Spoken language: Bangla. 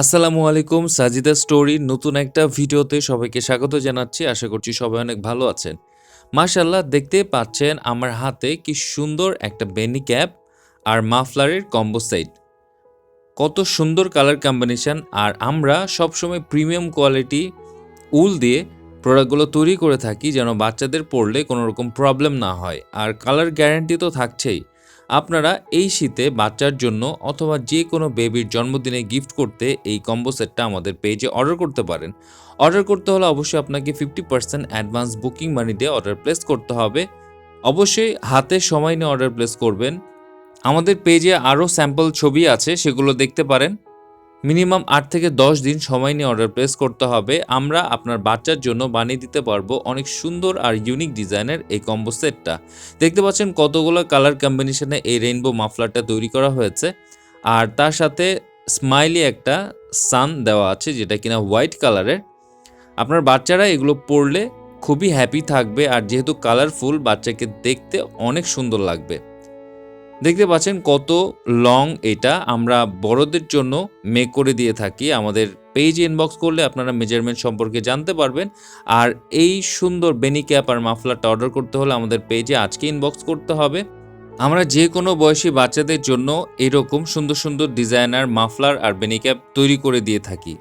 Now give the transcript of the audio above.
আসসালামু আলাইকুম, সাজিদা স্টোরির নতুন একটা ভিডিওতে সবাইকে স্বাগত জানাচ্ছি। আশা করছি সবাই অনেক ভালো আছেন। মাশাআল্লাহ, দেখতে পাচ্ছেন আমার হাতে কি সুন্দর একটা বেনি ক্যাপ আর মাফলারের কম্বো সেট। কত সুন্দর কালার কম্বিনেশন, আর আমরা সবসময় প্রিমিয়াম কোয়ালিটি উল দিয়ে প্রোডাক্টগুলো তৈরি করে থাকি যেন বাচ্চাদের পরলে কোনো রকম প্রবলেম না হয়, আর কালার গ্যারান্টি তো থাকছেই। আপনারা এই শীতে বাচ্চার জন্য অথবা যে কোনো বেবির জন্মদিনে গিফট করতে এই কম্বো সেটটা আমাদের পেজে অর্ডার করতে পারেন। অর্ডার করতে হলে অবশ্যই আপনাকে 50% অ্যাডভান্স বুকিং মানি দিয়ে অর্ডার প্লেস করতে হবে। অবশ্যই হাতে সময় নিয়ে অর্ডার প্লেস করবেন। আমাদের পেজে আরও স্যাম্পল ছবি আছে, সেগুলো দেখতে পারেন। মিনিমাম 8 থেকে 10 দিন সময় নিয়ে অর্ডার প্লেস করতে হবে। আমরা আপনার বাচ্চার জন্য বানিয়ে দিতে পারবো অনেক সুন্দর আর ইউনিক ডিজাইনের এই কম্বো সেটটা। দেখতে পাচ্ছেন কতগুলো কালার কম্বিনেশনে এই রেইনবো মাফলারটা তৈরি করা হয়েছে, আর তার সাথে স্মাইলি একটা সান দেওয়া আছে যেটা কিনা হোয়াইট কালারের। আপনার বাচ্চারা এগুলো পরলে খুবই হ্যাপি থাকবে, আর যেহেতু কালারফুল বাচ্চাকে দেখতে অনেক সুন্দর লাগবে। দেখতে পাচ্ছেন কত লং, এটা আমরা বড়দের জন্য মেক করে দিয়ে থাকি। আমাদের পেজে ইনবক্স করলে আপনারা মেজারমেন্ট সম্পর্কে জানতে পারবেন। আর এই সুন্দর বেনি ক্যাপ আর মাফলারটা অর্ডার করতে হলে আমাদের পেজে আজকে ইনবক্স করতে হবে। আমরা যে কোনো বয়সী বাচ্চাদের জন্য এরকম সুন্দর সুন্দর ডিজাইনার মাফলার আর বেনি ক্যাপ তৈরি করে দিয়ে থাকি।